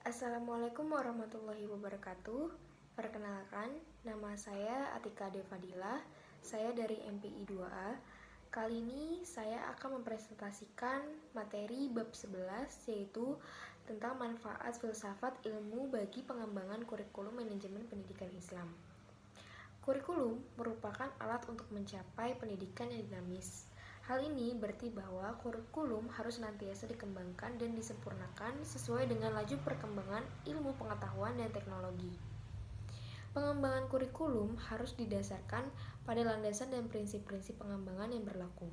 Assalamualaikum warahmatullahi wabarakatuh. Perkenalkan, nama saya Atika Devadila. Saya dari MPI 2A. Kali ini saya akan mempresentasikan materi bab 11, yaitu tentang manfaat filsafat ilmu bagi pengembangan kurikulum manajemen pendidikan Islam. Kurikulum merupakan alat untuk mencapai pendidikan yang dinamis. Hal ini berarti bahwa kurikulum harus senantiasa dikembangkan dan disempurnakan sesuai dengan laju perkembangan ilmu pengetahuan dan teknologi. Pengembangan kurikulum harus didasarkan pada landasan dan prinsip-prinsip pengembangan yang berlaku.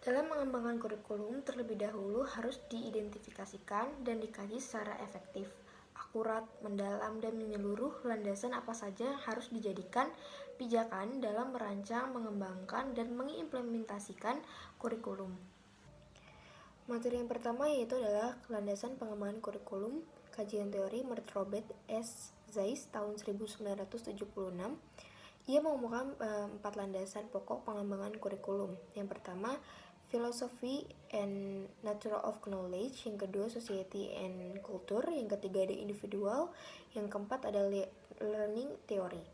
Dalam pengembangan kurikulum, terlebih dahulu harus diidentifikasikan dan dikaji secara efektif, akurat, mendalam, dan menyeluruh landasan apa saja harus dijadikan pijakan dalam merancang, mengembangkan, dan mengimplementasikan kurikulum. Materi yang pertama yaitu adalah landasan pengembangan kurikulum, kajian teori menurut Robert S. Zeiss tahun 1976. Ia mengemukakan 4 landasan pokok pengembangan kurikulum. Yang pertama, philosophy and nature of knowledge. Yang kedua, society and culture. Yang ketiga, the individual. Yang keempat ada learning theory.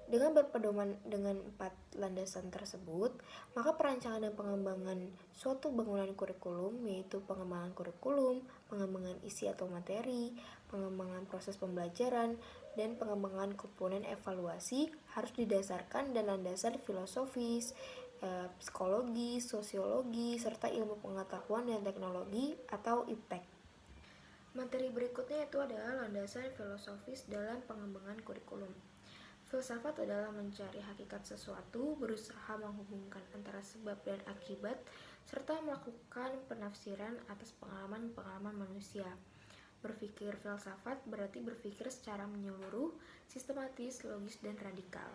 Dengan berpedoman dengan 4 landasan tersebut, maka perancangan dan pengembangan suatu bangunan kurikulum, yaitu pengembangan kurikulum, pengembangan isi atau materi, pengembangan proses pembelajaran, dan pengembangan komponen evaluasi harus didasarkan dan landasan filosofis, psikologi, sosiologi, serta ilmu pengetahuan dan teknologi atau IPTEK. Materi berikutnya itu adalah landasan filosofis dalam pengembangan kurikulum. Filsafat adalah mencari hakikat sesuatu, berusaha menghubungkan antara sebab dan akibat, serta melakukan penafsiran atas pengalaman-pengalaman manusia. Berpikir filsafat berarti berpikir secara menyeluruh, sistematis, logis, dan radikal.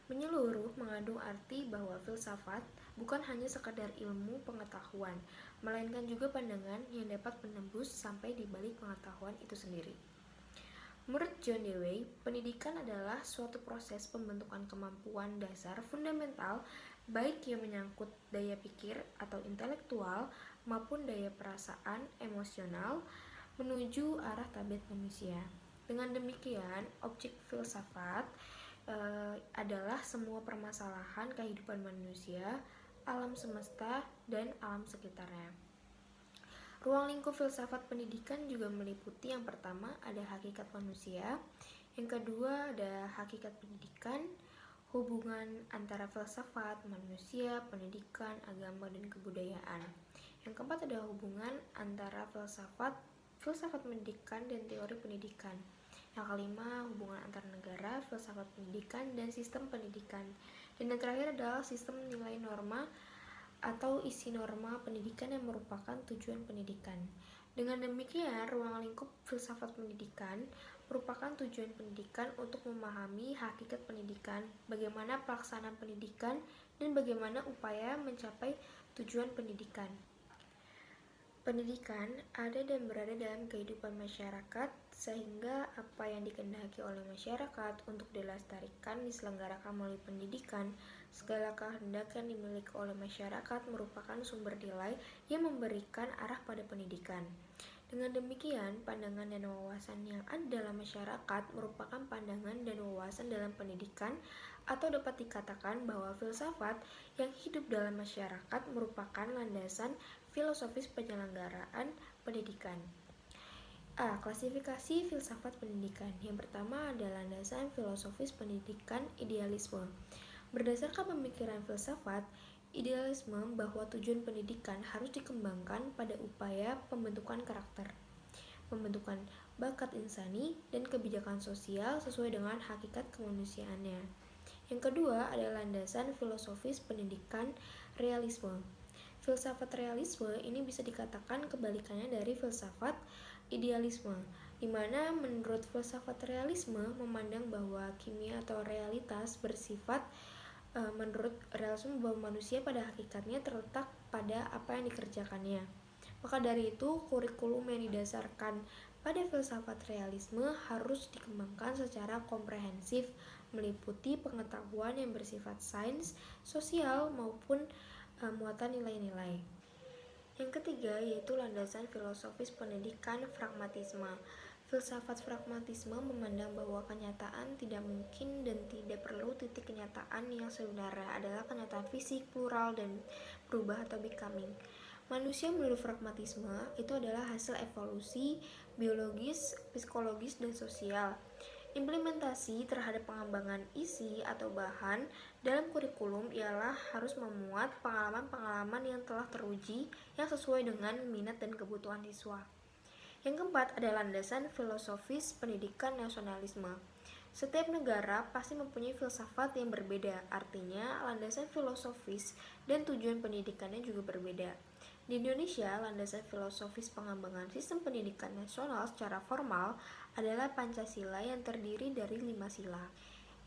Menyeluruh mengandung arti bahwa filsafat bukan hanya sekadar ilmu pengetahuan, melainkan juga pandangan yang dapat menembus sampai di balik pengetahuan itu sendiri. Menurut John Dewey, pendidikan adalah suatu proses pembentukan kemampuan dasar fundamental baik yang menyangkut daya pikir atau intelektual maupun daya perasaan emosional menuju arah tabiat manusia. Dengan demikian, objek filsafat adalah semua permasalahan kehidupan manusia, alam semesta, dan alam sekitarnya. Ruang lingkup filsafat pendidikan juga meliputi yang pertama ada hakikat manusia, yang kedua ada hakikat pendidikan, hubungan antara filsafat, manusia, pendidikan, agama, dan kebudayaan. Yang keempat ada hubungan antara filsafat pendidikan, dan teori pendidikan. Yang kelima hubungan antar negara, filsafat pendidikan, dan sistem pendidikan. Dan yang terakhir adalah sistem nilai norma atau isi norma pendidikan yang merupakan tujuan pendidikan. Dengan demikian, ruang lingkup filsafat pendidikan merupakan tujuan pendidikan untuk memahami hakikat pendidikan, bagaimana pelaksanaan pendidikan, dan bagaimana upaya mencapai tujuan pendidikan. Pendidikan ada dan berada dalam kehidupan masyarakat, sehingga apa yang dikehendaki oleh masyarakat untuk dilestarikan diselenggarakan melalui pendidikan. Segala kehendak yang dimiliki oleh masyarakat merupakan sumber nilai yang memberikan arah pada pendidikan. Dengan demikian, pandangan dan wawasan yang ada dalam masyarakat merupakan pandangan dan wawasan dalam pendidikan, atau dapat dikatakan bahwa filsafat yang hidup dalam masyarakat merupakan landasan filosofis penyelenggaraan pendidikan. A. Klasifikasi filsafat pendidikan. Yang pertama adalah landasan filosofis pendidikan idealisme. Berdasarkan pemikiran filsafat, idealisme bahwa tujuan pendidikan harus dikembangkan pada upaya pembentukan karakter, pembentukan bakat insani, dan kebijakan sosial sesuai dengan hakikat kemanusiaannya. Yang kedua adalah landasan filosofis pendidikan realisme. Filsafat realisme ini bisa dikatakan kebalikannya dari filsafat idealisme, di mana menurut filsafat realisme memandang bahwa kimia atau realitas bersifat menurut realisme bahwa manusia pada hakikatnya terletak pada apa yang dikerjakannya. Maka dari itu, kurikulum yang didasarkan pada filsafat realisme harus dikembangkan secara komprehensif, meliputi pengetahuan yang bersifat sains, sosial, maupun muatan nilai-nilai. Yang ketiga yaitu landasan filosofis pendidikan pragmatisme. Filsafat pragmatisme memandang bahwa kenyataan tidak mungkin dan tidak perlu titik kenyataan yang sebenarnya adalah kenyataan fisik, plural, dan berubah atau becoming. Manusia menurut pragmatisme itu adalah hasil evolusi biologis, psikologis, dan sosial. Implementasi terhadap pengembangan isi atau bahan dalam kurikulum ialah harus memuat pengalaman-pengalaman yang telah teruji yang sesuai dengan minat dan kebutuhan siswa. Yang keempat adalah landasan filosofis pendidikan nasionalisme. Setiap negara pasti mempunyai filsafat yang berbeda, artinya landasan filosofis dan tujuan pendidikannya juga berbeda. Di Indonesia, landasan filosofis pengembangan sistem pendidikan nasional secara formal adalah Pancasila yang terdiri dari 5 sila.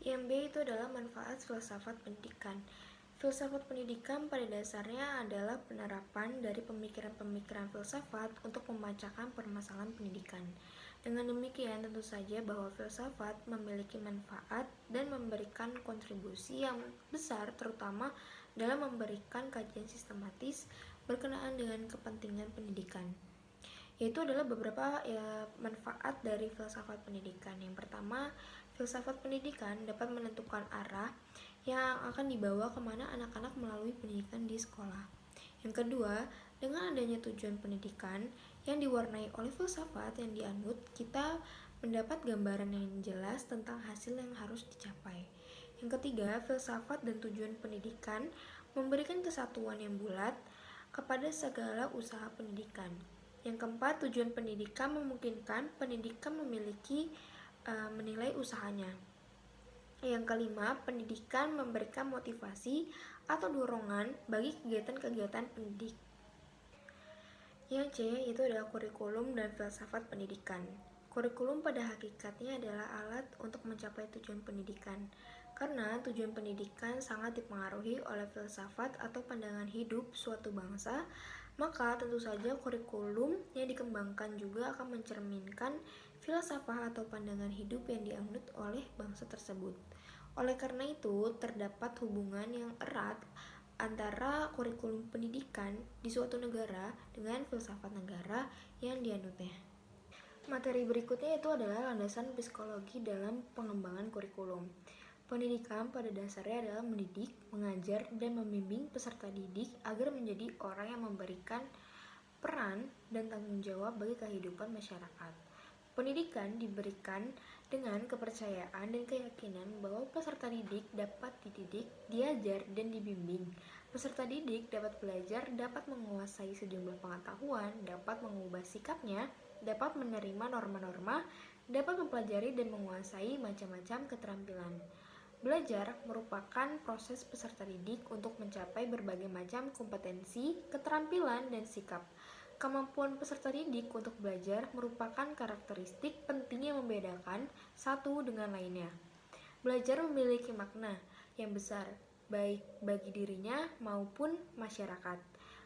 Yang B itu adalah manfaat filsafat pendidikan. Filsafat pendidikan pada dasarnya adalah penerapan dari pemikiran-pemikiran filsafat untuk memecahkan permasalahan pendidikan. Dengan demikian, tentu saja bahwa filsafat memiliki manfaat dan memberikan kontribusi yang besar terutama dalam memberikan kajian sistematis berkenaan dengan kepentingan pendidikan. Yaitu adalah beberapa manfaat dari filsafat pendidikan. Yang pertama, filsafat pendidikan dapat menentukan arah yang akan dibawa kemana anak-anak melalui pendidikan di sekolah. Yang kedua, dengan adanya tujuan pendidikan yang diwarnai oleh filsafat yang dianut, kita mendapat gambaran yang jelas tentang hasil yang harus dicapai. Yang ketiga, filsafat dan tujuan pendidikan memberikan kesatuan yang bulat kepada segala usaha pendidikan. Yang keempat, tujuan pendidikan memungkinkan pendidikan memiliki menilai usahanya. Yang kelima, pendidikan memberikan motivasi atau dorongan bagi kegiatan-kegiatan pendidik. Yang C, itu adalah kurikulum dan filsafat pendidikan. Kurikulum pada hakikatnya adalah alat untuk mencapai tujuan pendidikan. Karena tujuan pendidikan sangat dipengaruhi oleh filsafat atau pandangan hidup suatu bangsa, maka tentu saja kurikulum yang dikembangkan juga akan mencerminkan filsafat atau pandangan hidup yang dianut oleh bangsa tersebut. Oleh karena itu, terdapat hubungan yang erat antara kurikulum pendidikan di suatu negara dengan filsafat negara yang dianutnya. Materi berikutnya itu adalah landasan psikologi dalam pengembangan kurikulum. Pendidikan pada dasarnya adalah mendidik, mengajar, dan membimbing peserta didik agar menjadi orang yang memberikan peran dan tanggung jawab bagi kehidupan masyarakat. Pendidikan diberikan dengan kepercayaan dan keyakinan bahwa peserta didik dapat dididik, diajar, dan dibimbing. Peserta didik dapat belajar, dapat menguasai sejumlah pengetahuan, dapat mengubah sikapnya, dapat menerima norma-norma, dapat mempelajari dan menguasai macam-macam keterampilan. Belajar merupakan proses peserta didik untuk mencapai berbagai macam kompetensi, keterampilan, dan sikap. Kemampuan peserta didik untuk belajar merupakan karakteristik penting yang membedakan satu dengan lainnya. Belajar memiliki makna yang besar, baik bagi dirinya maupun masyarakat.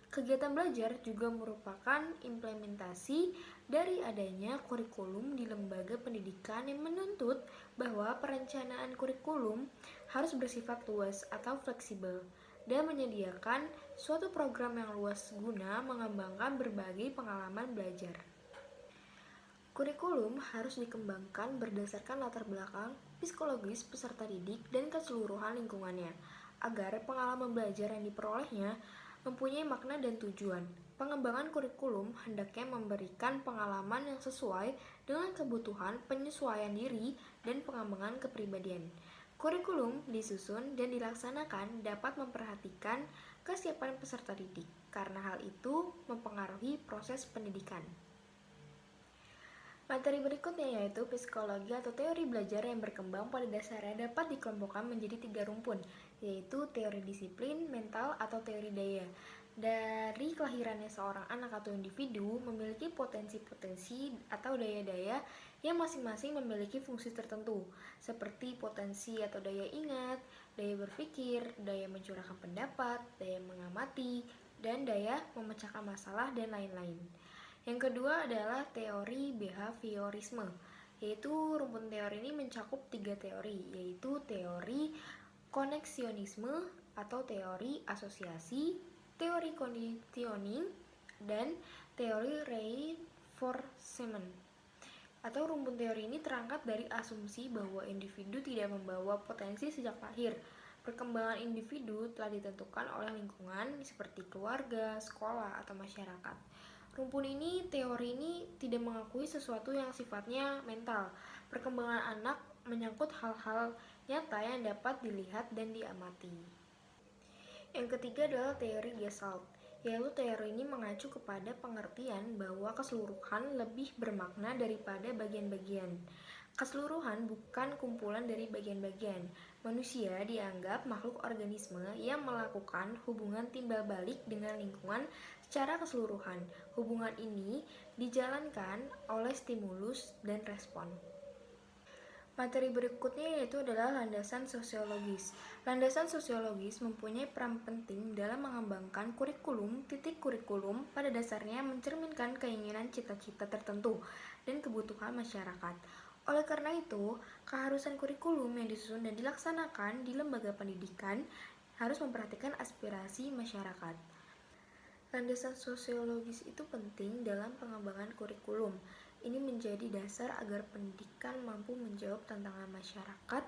Kegiatan belajar juga merupakan implementasi dari adanya kurikulum di lembaga pendidikan yang menuntut bahwa perencanaan kurikulum harus bersifat luas atau fleksibel dan menyediakan suatu program yang luas guna mengembangkan berbagai pengalaman belajar. Kurikulum harus dikembangkan berdasarkan latar belakang psikologis peserta didik dan keseluruhan lingkungannya, agar pengalaman belajar yang diperolehnya mempunyai makna dan tujuan. Pengembangan kurikulum hendaknya memberikan pengalaman yang sesuai dengan kebutuhan penyesuaian diri dan pengembangan kepribadian. Kurikulum disusun dan dilaksanakan dapat memperhatikan kesiapan peserta didik, karena hal itu mempengaruhi proses pendidikan. Materi berikutnya yaitu psikologi atau teori belajar yang berkembang pada dasarnya dapat dikelompokkan menjadi 3 rumpun, yaitu teori disiplin, mental, atau teori daya. Dari kelahirannya seorang anak atau individu memiliki potensi-potensi atau daya-daya yang masing-masing memiliki fungsi tertentu, seperti potensi atau daya ingat, daya berpikir, daya mencurahkan pendapat, daya mengamati, dan daya memecahkan masalah, dan lain-lain. Yang kedua adalah teori behaviorisme, yaitu rumpun teori ini mencakup 3 teori, yaitu teori koneksionisme atau teori asosiasi, teori conditioning, dan teori reinforcement atau rumpun teori ini terangkat dari asumsi bahwa individu tidak membawa potensi sejak lahir. Perkembangan individu telah ditentukan oleh lingkungan seperti keluarga, sekolah, atau masyarakat. Teori ini tidak mengakui sesuatu yang sifatnya mental. Perkembangan anak menyangkut hal-hal nyata yang dapat dilihat dan diamati. Yang ketiga adalah teori Gestalt, yaitu teori ini mengacu kepada pengertian bahwa keseluruhan lebih bermakna daripada bagian-bagian. Keseluruhan bukan kumpulan dari bagian-bagian. Manusia dianggap makhluk organisme yang melakukan hubungan timbal balik dengan lingkungan secara keseluruhan. Hubungan ini dijalankan oleh stimulus dan respon. Materi berikutnya yaitu adalah landasan sosiologis. Landasan sosiologis mempunyai peran penting dalam mengembangkan kurikulum. Kurikulum pada dasarnya mencerminkan keinginan cita-cita tertentu dan kebutuhan masyarakat. Oleh karena itu, keharusan kurikulum yang disusun dan dilaksanakan di lembaga pendidikan harus memperhatikan aspirasi masyarakat. Landasan sosiologis itu penting dalam pengembangan kurikulum. Ini menjadi dasar agar pendidikan mampu menjawab tantangan masyarakat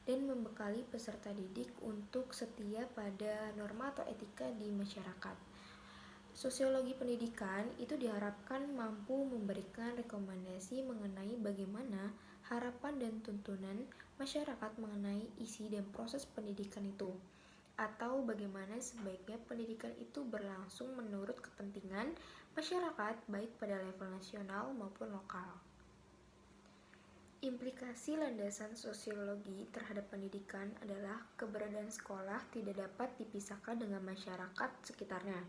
dan membekali peserta didik untuk setia pada norma atau etika di masyarakat. Sosiologi pendidikan itu diharapkan mampu memberikan rekomendasi mengenai bagaimana harapan dan tuntunan masyarakat mengenai isi dan proses pendidikan itu, atau bagaimana sebaiknya pendidikan itu berlangsung menurut kepentingan masyarakat baik pada level nasional maupun lokal. Implikasi landasan sosiologi terhadap pendidikan adalah keberadaan sekolah tidak dapat dipisahkan dengan masyarakat sekitarnya.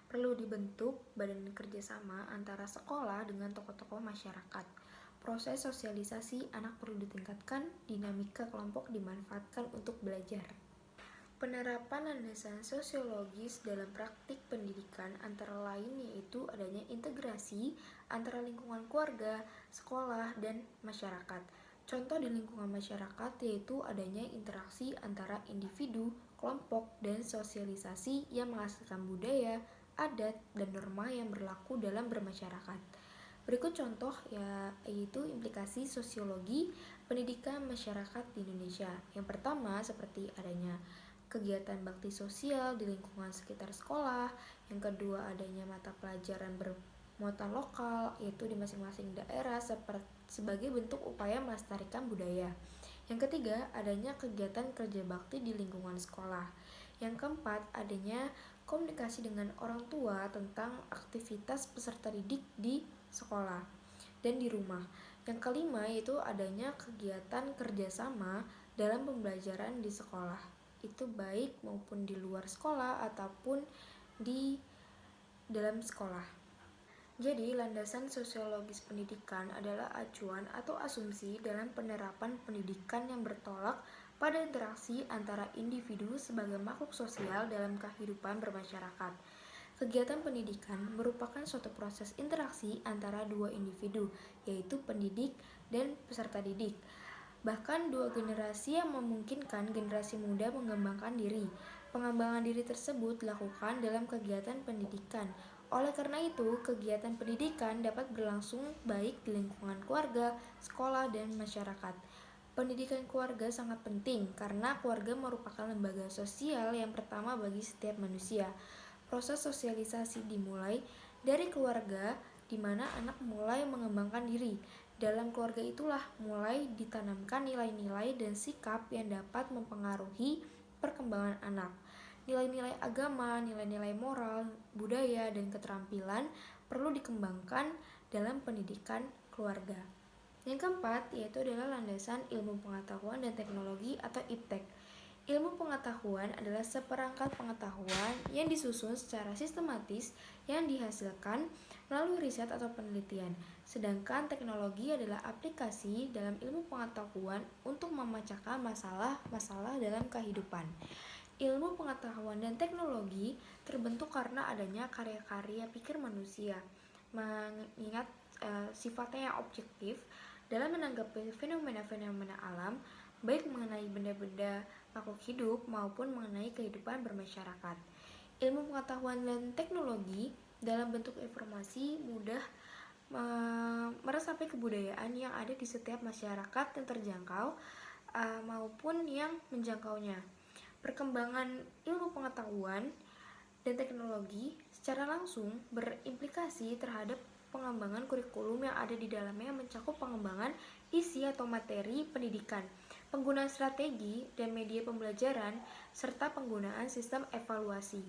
Perlu dibentuk badan kerjasama antara sekolah dengan tokoh-tokoh masyarakat. Proses sosialisasi anak perlu ditingkatkan, dinamika kelompok dimanfaatkan untuk belajar. Penerapan landasan sosiologis dalam praktik pendidikan antara lain yaitu adanya integrasi antara lingkungan keluarga, sekolah, dan masyarakat. Contoh di lingkungan masyarakat yaitu adanya interaksi antara individu, kelompok, dan sosialisasi yang menghasilkan budaya, adat, dan norma yang berlaku dalam bermasyarakat. Berikut contoh yaitu implikasi sosiologi pendidikan masyarakat di Indonesia. Yang pertama seperti adanya kegiatan bakti sosial di lingkungan sekitar sekolah. Yang kedua adanya mata pelajaran bermuatan lokal yaitu di masing-masing daerah sebagai bentuk upaya melestarikan budaya. Yang ketiga adanya kegiatan kerja bakti di lingkungan sekolah. Yang keempat adanya komunikasi dengan orang tua tentang aktivitas peserta didik di sekolah dan di rumah. Yang kelima yaitu adanya kegiatan kerjasama dalam pembelajaran di sekolah, itu baik maupun di luar sekolah ataupun di dalam sekolah. Jadi, landasan sosiologis pendidikan adalah acuan atau asumsi dalam penerapan pendidikan yang bertolak pada interaksi antara individu sebagai makhluk sosial dalam kehidupan bermasyarakat. Kegiatan pendidikan merupakan suatu proses interaksi antara dua individu, yaitu pendidik dan peserta didik. Bahkan dua generasi yang memungkinkan generasi muda mengembangkan diri. Pengembangan diri tersebut dilakukan dalam kegiatan pendidikan. Oleh karena itu, kegiatan pendidikan dapat berlangsung baik di lingkungan keluarga, sekolah, dan masyarakat. Pendidikan keluarga sangat penting karena keluarga merupakan lembaga sosial yang pertama bagi setiap manusia. Proses sosialisasi dimulai dari keluarga di mana anak mulai mengembangkan diri. Dalam keluarga itulah mulai ditanamkan nilai-nilai dan sikap yang dapat mempengaruhi perkembangan anak. Nilai-nilai agama, nilai-nilai moral, budaya, dan keterampilan perlu dikembangkan dalam pendidikan keluarga. Yang keempat yaitu adalah landasan ilmu pengetahuan dan teknologi atau IPTEK. Ilmu pengetahuan adalah seperangkat pengetahuan yang disusun secara sistematis yang dihasilkan melalui riset atau penelitian. Sedangkan teknologi adalah aplikasi dalam ilmu pengetahuan untuk memecahkan masalah-masalah dalam kehidupan. Ilmu pengetahuan dan teknologi terbentuk karena adanya karya-karya pikir manusia, mengingat sifatnya yang objektif dalam menanggapi fenomena-fenomena alam, baik mengenai benda-benda makhluk hidup maupun mengenai kehidupan bermasyarakat. Ilmu pengetahuan dan teknologi dalam bentuk informasi mudah meresapi kebudayaan yang ada di setiap masyarakat yang terjangkau maupun yang menjangkaunya. Perkembangan ilmu pengetahuan dan teknologi secara langsung berimplikasi terhadap pengembangan kurikulum yang ada di dalamnya, yang mencakup pengembangan isi atau materi pendidikan, penggunaan strategi dan media pembelajaran, serta penggunaan sistem evaluasi.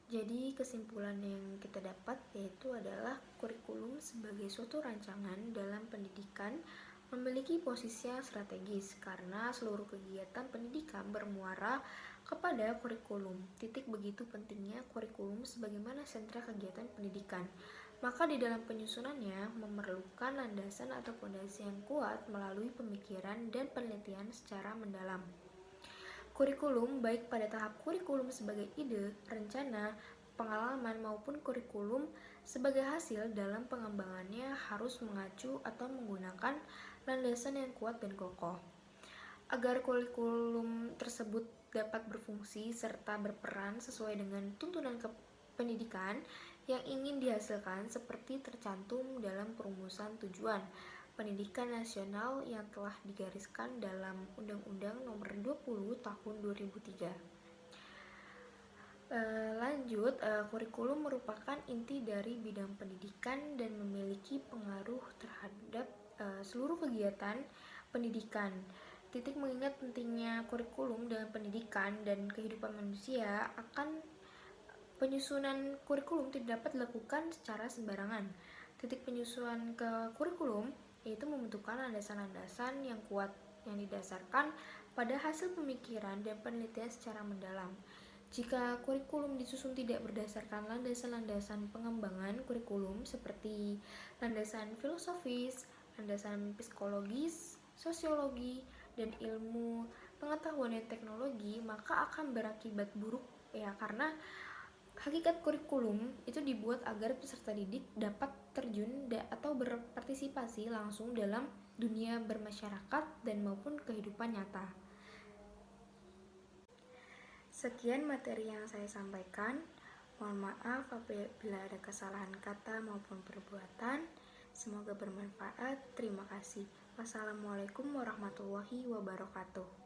Jadi kesimpulan yang kita dapat yaitu adalah kurikulum sebagai suatu rancangan dalam pendidikan memiliki posisi yang strategis karena seluruh kegiatan pendidikan bermuara kepada kurikulum. Begitu pentingnya kurikulum sebagaimana sentra kegiatan pendidikan. Maka di dalam penyusunannya memerlukan landasan atau fondasi yang kuat melalui pemikiran dan penelitian secara mendalam. Kurikulum baik pada tahap kurikulum sebagai ide, rencana, pengalaman maupun kurikulum sebagai hasil dalam pengembangannya harus mengacu atau menggunakan landasan yang kuat dan kokoh. Agar kurikulum tersebut dapat berfungsi serta berperan sesuai dengan tuntunan pendidikan yang ingin dihasilkan seperti tercantum dalam perumusan tujuan Pendidikan Nasional yang telah digariskan dalam Undang-Undang Nomor 20 Tahun 2003. Kurikulum merupakan inti dari bidang pendidikan dan memiliki pengaruh terhadap seluruh kegiatan pendidikan. Mengingat pentingnya kurikulum dalam pendidikan dan kehidupan manusia, akan penyusunan kurikulum tidak dapat dilakukan secara sembarangan. Penyusunan ke kurikulum yaitu membentukkan landasan-landasan yang kuat yang didasarkan pada hasil pemikiran dan penelitian secara mendalam. Jika kurikulum disusun tidak berdasarkan landasan-landasan pengembangan kurikulum seperti landasan filosofis, landasan psikologis, sosiologi, dan ilmu pengetahuan dan teknologi, maka akan berakibat buruk karena hakikat kurikulum itu dibuat agar peserta didik dapat terjun atau berpartisipasi langsung dalam dunia bermasyarakat dan maupun kehidupan nyata. Sekian materi yang saya sampaikan. Mohon maaf apabila ada kesalahan kata maupun perbuatan. Semoga bermanfaat. Terima kasih. Wassalamualaikum warahmatullahi wabarakatuh.